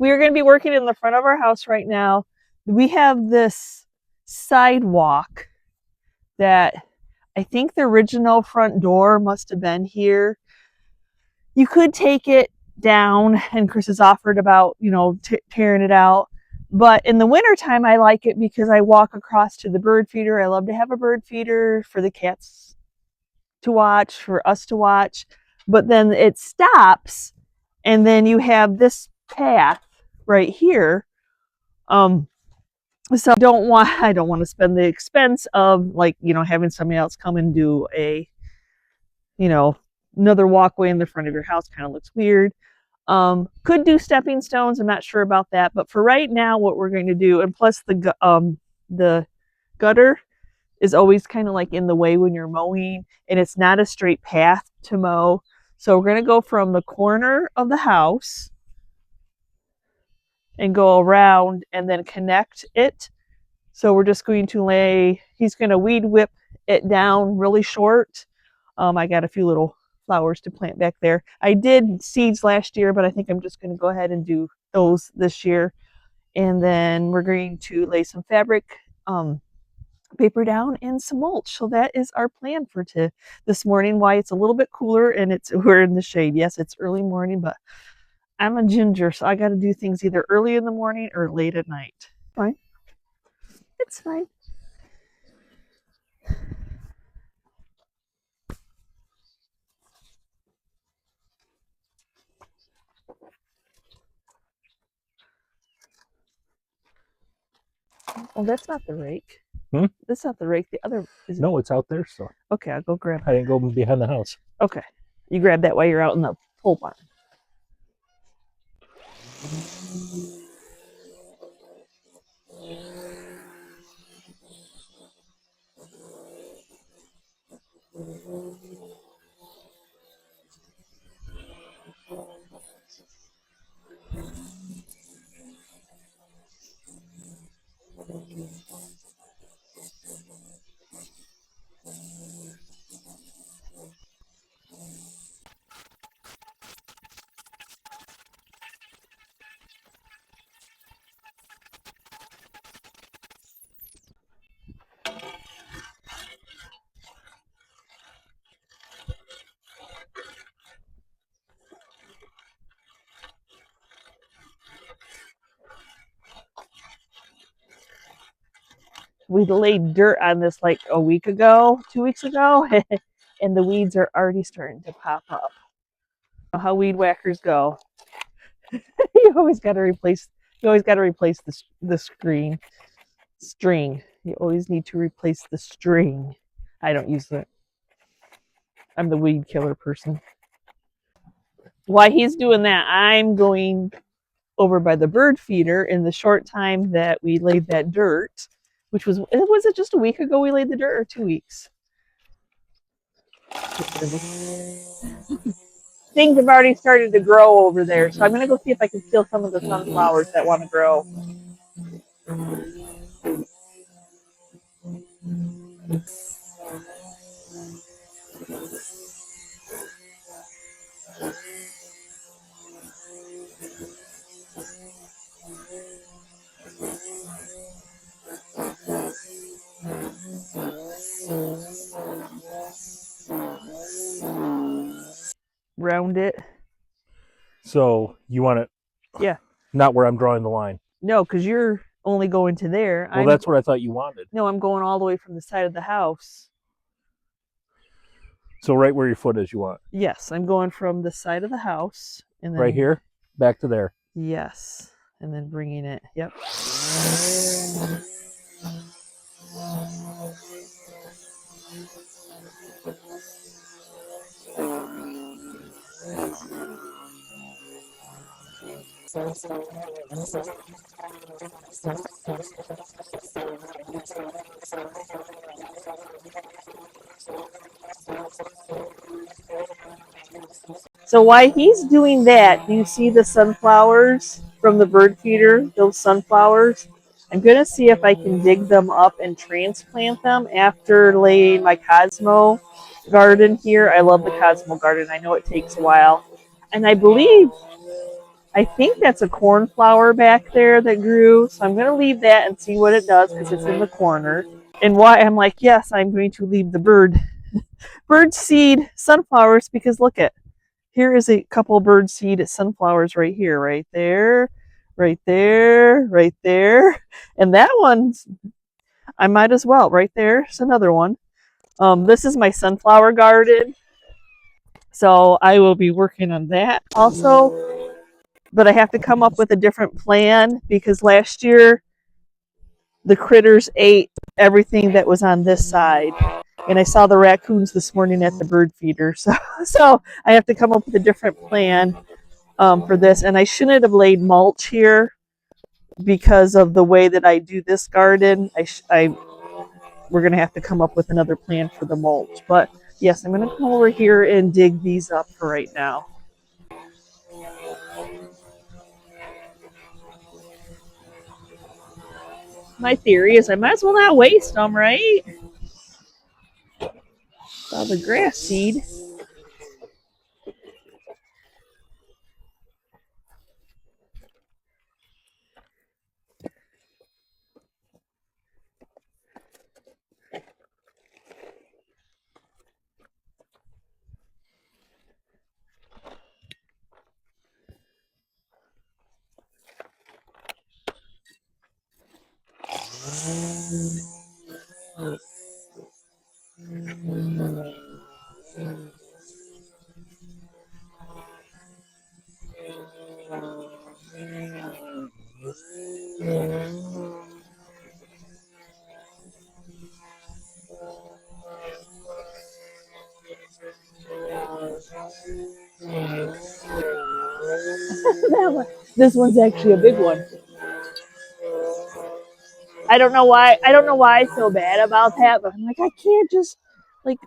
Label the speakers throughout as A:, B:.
A: We are going to be working in the front of our house right now. We have this sidewalk that I think the original front door must have been here. You could take it down, and Chris has offered about, tearing it out. But in the wintertime, I like it because I walk across to the bird feeder. I love to have a bird feeder for the cats to watch, for us to watch. But then it stops, and then you have this path right here. So I don't want to spend the expense of having somebody else come and do a, another walkway in the front of your house. Kind of looks weird. Could do stepping stones. I'm not sure about that, but for right now, what we're going to do, and plus the gutter is always kind of like in the way when you're mowing, and it's not a straight path to mow. So we're going to go from the corner of the house and go around and then connect it. So we're just going to he's going to weed whip it down really short. I got a few little flowers to plant back there. I did seeds last year, but I think I'm just going to go ahead and do those this year. And then we're going to lay some fabric paper down and some mulch. So that is our plan for this morning. Why it's a little bit cooler and we're in the shade. Yes, it's early morning, but I'm a ginger, so I got to do things either early in the morning or late at night. Fine. It's fine. Oh, that's not the rake. That's not the rake. The other is.
B: No, it's out there still.
A: Okay, I'll go grab it.
B: I didn't go behind the house.
A: Okay. You grab that while you're out in the pole barn. We laid dirt on this like a week ago, 2 weeks ago, and the weeds are already starting to pop up. You know how weed whackers go. You always got to replace the string. You always need to replace the string. I don't use it. I'm the weed killer person. While he's doing that, I'm going over by the bird feeder. In the short time that we laid that dirt, which was it just a week ago we laid the dirt, or 2 weeks? Things have already started to grow over there, so I'm going to go see if I can steal some of the sunflowers that want to grow. Round it.
B: So you want it?
A: Yeah.
B: Not where I'm drawing the line.
A: No, because you're only going to there.
B: Well, that's what I thought you wanted.
A: No, I'm going all the way from the side of the house.
B: So right where your foot is, you want?
A: Yes, I'm going from the side of the house and then
B: right here, back to there.
A: Yes, and then bringing it. Yep. So while he's doing that, do you see the sunflowers from the bird feeder? Those sunflowers? I'm going to see if I can dig them up and transplant them after laying my Cosmo garden here. I love the Cosmo garden. I know it takes a while. And I believe I think that's a cornflower back there that grew. So I'm going to leave that and see what it does because it's in the corner. And why I'm like, yes, I'm going to leave the bird seed sunflowers because look at, here is a couple bird seed sunflowers right here, right there, right there, right there. And that one's, I might as well, right there. It's another one. This is my sunflower garden. So I will be working on that also. But I have to come up with a different plan because last year the critters ate everything that was on this side. And I saw the raccoons this morning at the bird feeder. So I have to come up with a different plan for this. And I shouldn't have laid mulch here because of the way that I do this garden. We're going to have to come up with another plan for the mulch. But yes, I'm going to come over here and dig these up for right now. My theory is I might as well not waste them, right? All the grass seed. This one's actually a big one. I don't know why. I don't know why I feel bad about that, but I'm like, I can't just like,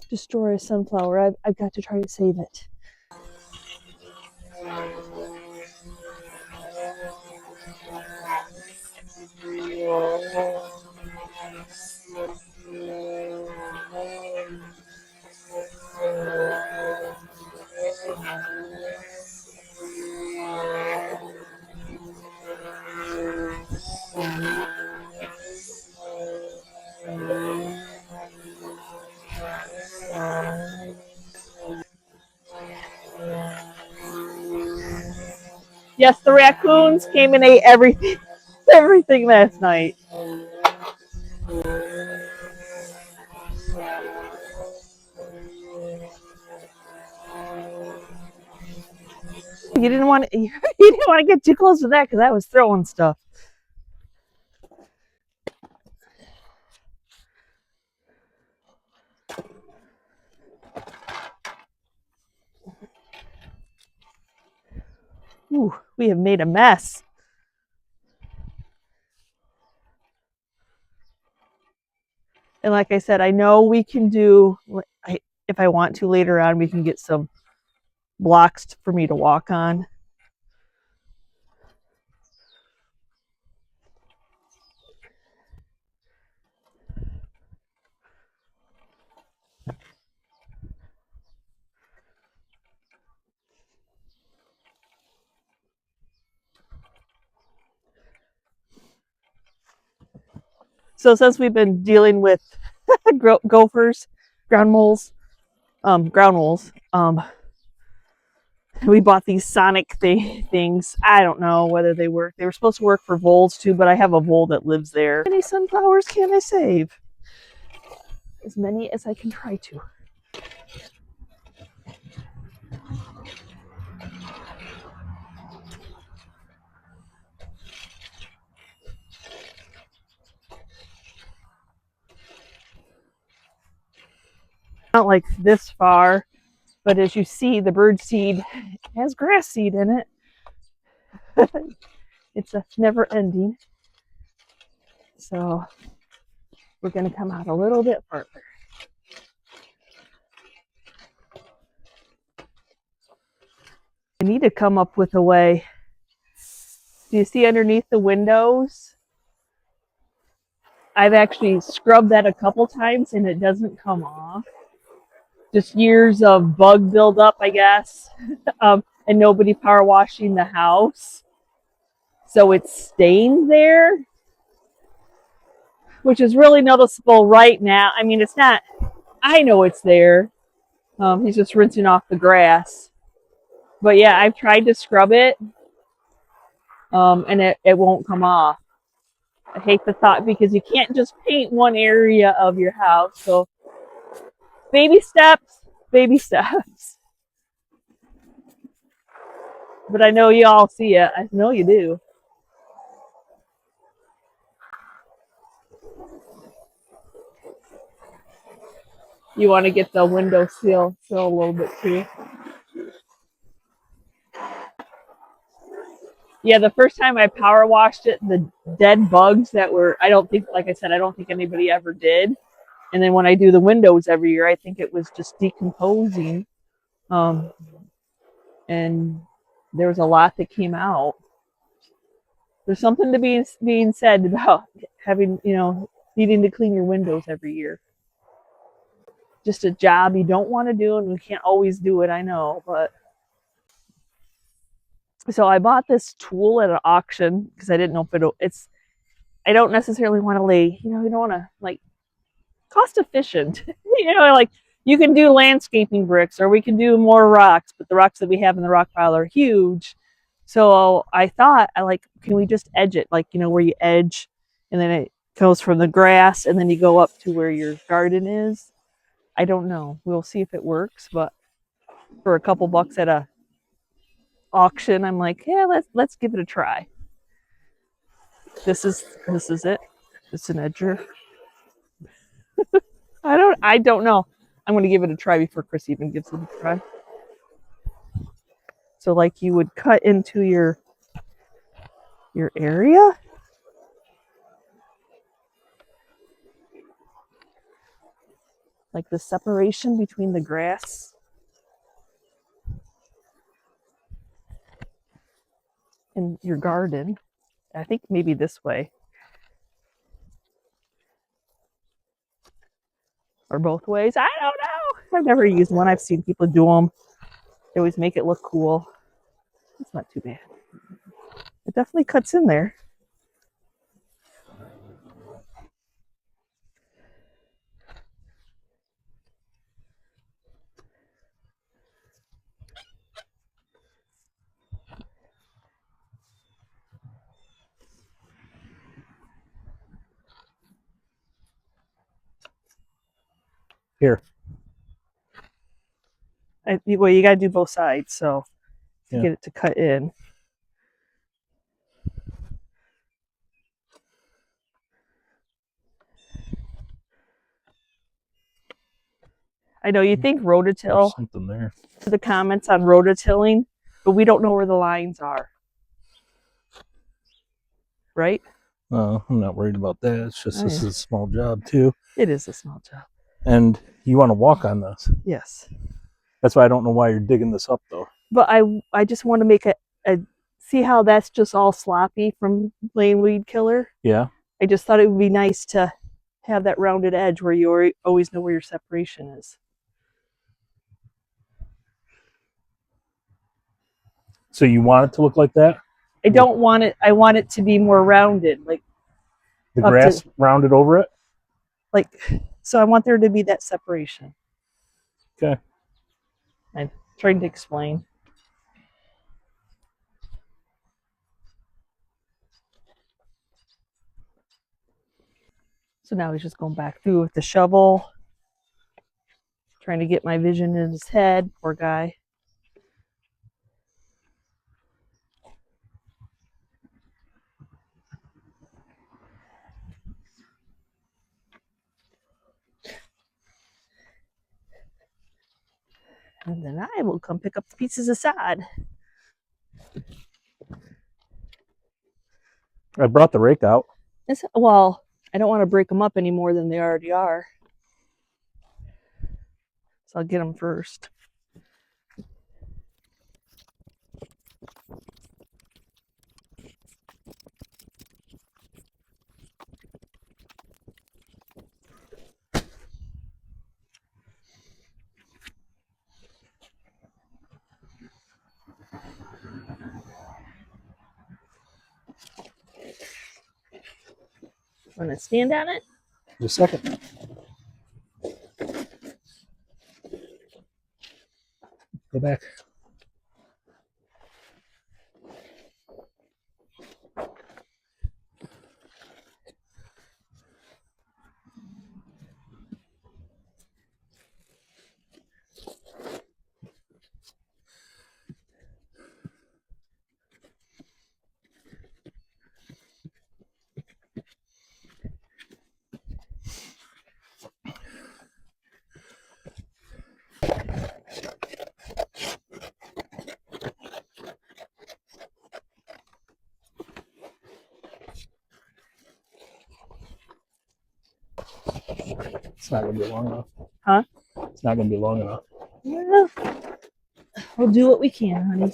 A: destroy a sunflower. I've got to try to save it. Yes, the raccoons came and ate everything, everything last night. You didn't want to. You didn't want to get too close to that because I was throwing stuff. Ooh, we have made a mess. And like I said, I know we can do. If I want to later on, we can get some blocks for me to walk on. So since we've been dealing with gophers, ground moles, we bought these sonic things. I don't know whether they work. They were supposed to work for voles too, but I have a vole that lives there. How many sunflowers can I save? As many as I can try to. Not like this far, but as you see, the bird seed has grass seed in it. It's a never ending. So we're going to come out a little bit further. I need to come up with a way. Do you see underneath the windows? I've actually scrubbed that a couple times and it doesn't come off. Just years of bug buildup, I guess. and nobody power washing the house. So it's staying there, which is really noticeable right now. I mean, it's not, I know it's there. He's just rinsing off the grass. But yeah, I've tried to scrub it, and it won't come off. I hate the thought because you can't just paint one area of your house. So baby steps, baby steps. But I know you all see it. I know you do. You want to get the window seal a little bit too. Yeah, the first time I power washed it, the dead bugs that were, I don't think, like I said, I don't think anybody ever did. And then when I do the windows every year, I think it was just decomposing. And there was a lot that came out. There's something to being said about having, needing to clean your windows every year. Just a job you don't want to do, and we can't always do it, I know, but. So I bought this tool at an auction because I didn't know if it's, I don't necessarily want to lay, you don't want to like cost efficient, like you can do landscaping bricks or we can do more rocks, but the rocks that we have in the rock pile are huge. So I thought, can we just edge it? Like, where you edge and then it goes from the grass and then you go up to where your garden is. I don't know. We'll see if it works, but for a couple bucks at a auction, I'm like, yeah, let's give it a try. This is it. It's an edger. I don't know. I'm going to give it a try before Chris even gives it a try. So like you would cut into your area. Like the separation between the grass and your garden. I think maybe this way. Or both ways. I don't know. I've never used one. I've seen people do them. They always make it look cool. It's not too bad. It definitely cuts in there.
B: Here.
A: Well, you got to do both sides, so to get it to cut in. I know you think rototill.
B: Something there.
A: To the comments on rototilling, but we don't know where the lines are. Right?
B: I'm not worried about that. It's just this is a small job too.
A: It is a small job.
B: And you want to walk on this.
A: Yes.
B: That's why I don't know why you're digging this up though.
A: But I just want to make a see how that's just all sloppy from laying weed killer.
B: Yeah.
A: I just thought it would be nice to have that rounded edge where you always know where your separation is.
B: So you want it to look like that?
A: I don't want it. I want it to be more rounded, like
B: the grass rounded over it.
A: So I want there to be that separation.
B: Okay.
A: I'm trying to explain. So now he's just going back through with the shovel, trying to get my vision in his head. Poor guy. And then I will come pick up the pieces of sod.
B: I brought the rake out.
A: Well, I don't want to break them up any more than they already are. So I'll get them first. Want to stand on it?
B: Just a second. Go back. It's not going to be long enough.
A: Huh?
B: It's not going to be long enough.
A: Well, we'll do what we can, honey.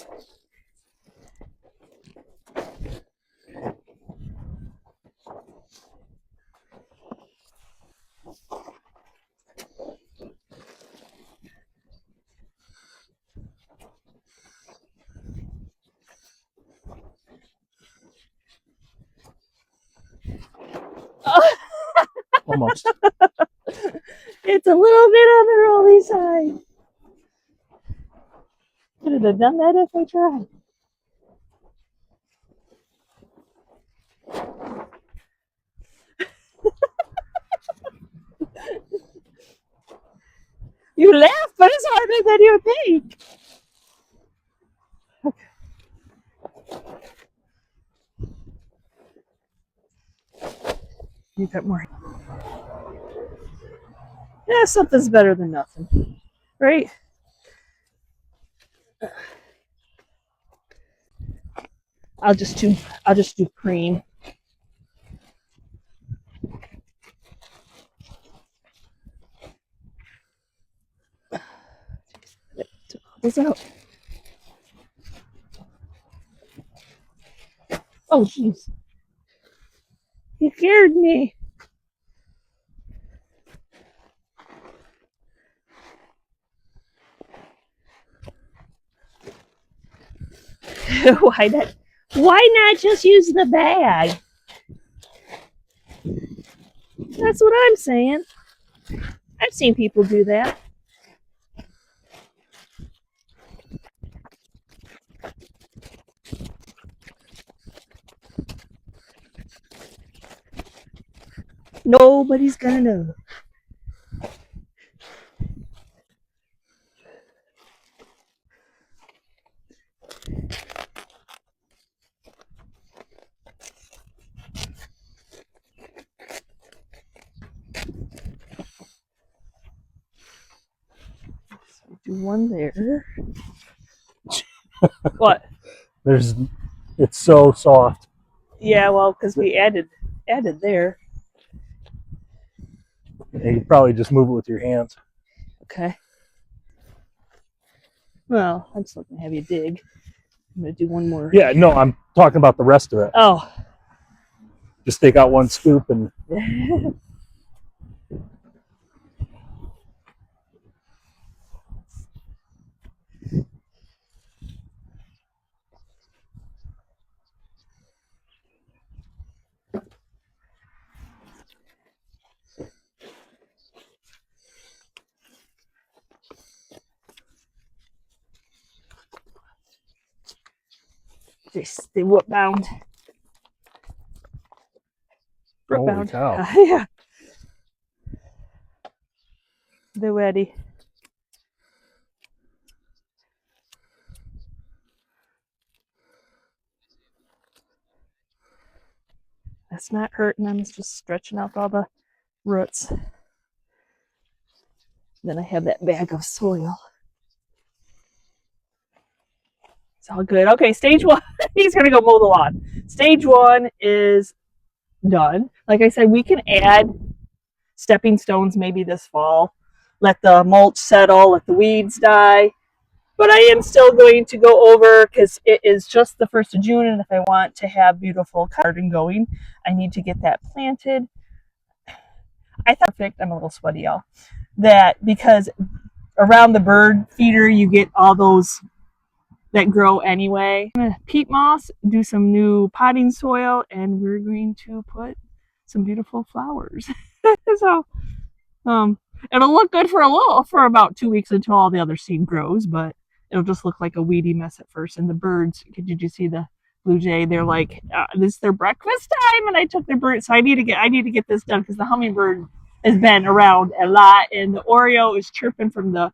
B: Almost.
A: It's a little bit on the rolly side. Could have done that if I tried. You laugh, but it's harder than you think. You got more. Yeah, something's better than nothing, right? I'll just do cream. What's out? Oh, jeez. He scared me. Why not? Why not just use the bag? That's what I'm saying. I've seen people do that. Nobody's gonna know. So do one there. What?
B: It's so soft.
A: Yeah, well, because we added there.
B: And you probably just move it with your hands.
A: Okay. Well, I'm still gonna have you dig. I'm gonna do one more.
B: Yeah, no, I'm talking about the rest of it.
A: Oh.
B: Just take out one scoop and
A: just the root bound. Root
B: holy
A: bound.
B: cow.
A: Yeah. They're ready. That's not hurting them. It's just stretching out all the roots. Then I have that bag of soil. It's all good. Okay, stage one. He's gonna go mow the lawn. Stage one is done. Like I said, we can add stepping stones maybe this fall. Let the mulch settle, let the weeds die. But I am still going to go over because it is just the 1st of June, and if I want to have beautiful garden going, I need to get that planted. I thought perfect. I'm a little sweaty, y'all. That because around the bird feeder, you get all those that grow anyway. I'm gonna peat moss, do some new potting soil, and we're going to put some beautiful flowers. So it'll look good for about 2 weeks until all the other seed grows, but it'll just look like a weedy mess at first. And the birds, did you see the blue jay? They're like, this is their breakfast time, and I took their bird. So I need to get this done because the hummingbird has been around a lot, and the Oreo is chirping from the.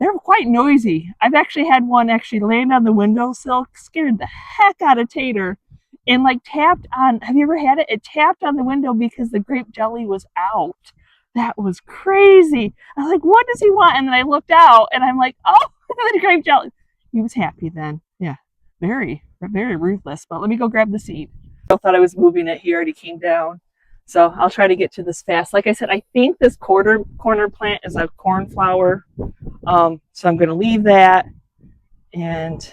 A: They're quite noisy. I've actually had one actually land on the windowsill, scared the heck out of Tater, and like tapped on. Have you ever had it? It tapped on the window because the grape jelly was out. That was crazy. I was like, what does he want? And then I looked out and I'm like, oh, the grape jelly. He was happy then. Yeah, very, very ruthless. But let me go grab the seed. I thought I was moving it. He already came down. So I'll try to get to this fast. Like I said, I think this corner plant is a cornflower. So I'm going to leave that, and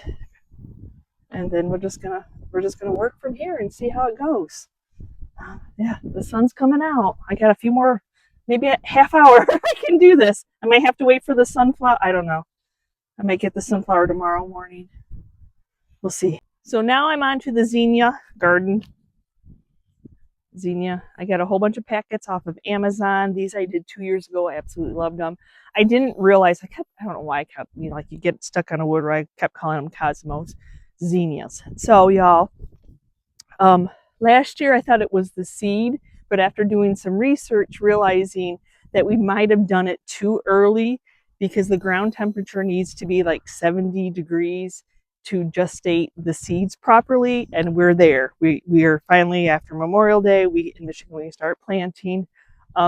A: then we're just gonna work from here and see how it goes. Yeah, the sun's coming out. I got a few more, maybe a half hour. I can do this. I might have to wait for the sunflower. I don't know. I might get the sunflower tomorrow morning. We'll see. So now I'm on to the zinnia garden. Zinnia. I got a whole bunch of packets off of Amazon. These I did 2 years ago. I absolutely loved them. I didn't realize, I don't know why I kept, like you get stuck on a wood where I kept calling them cosmos, zinnias. So y'all, last year I thought it was the seed, but after doing some research, realizing that we might have done it too early because the ground temperature needs to be like 70 degrees to gestate the seeds properly, and we're there. We are finally, after Memorial Day, in Michigan we start planting.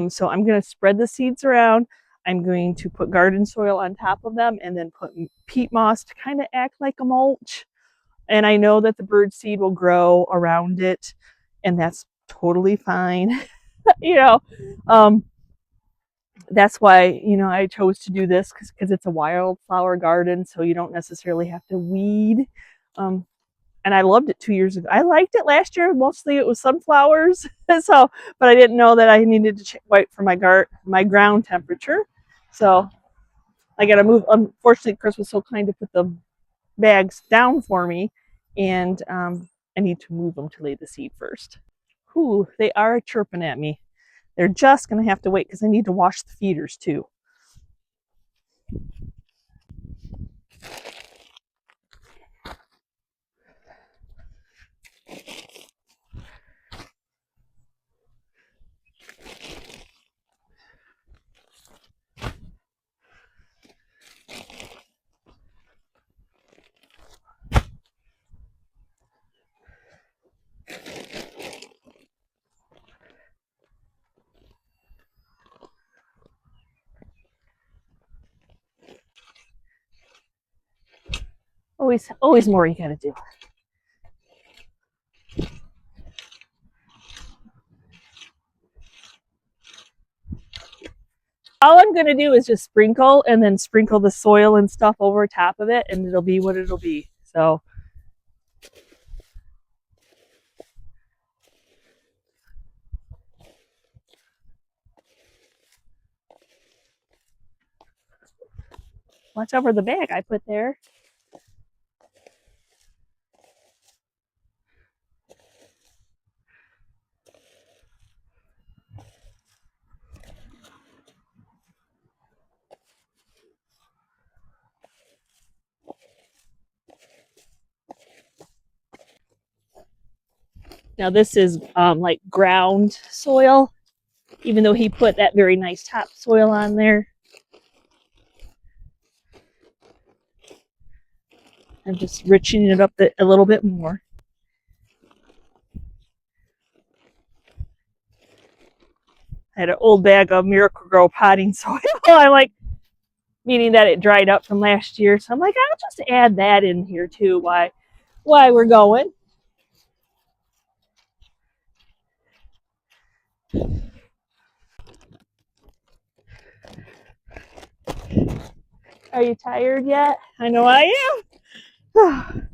A: So I'm going to spread the seeds around. I'm going to put garden soil on top of them and then put peat moss to kind of act like a mulch. And I know that the bird seed will grow around it, and that's totally fine. you know, that's why, I chose to do this because it's a wildflower garden, so you don't necessarily have to weed. And I loved it 2 years ago. I liked it last year. Mostly it was sunflowers. But I didn't know that I needed to wait for my ground temperature. So I got to move. Unfortunately, Chris was so kind to put the bags down for me, and I need to move them to lay the seed first. Ooh, they are chirping at me. They're just going to have to wait because I need to wash the feeders too. Always more you got to do. All I'm going to do is just sprinkle and then sprinkle the soil and stuff over top of it, and it'll be what it'll be. So watch over the bag I put there. Now this is like ground soil, even though he put that very nice topsoil on there. I'm just richening it up a little bit more. I had an old bag of Miracle-Gro potting soil. Meaning that it dried up from last year. So I'm like, I'll just add that in here too. Why we're going. Are you tired yet? I know I am.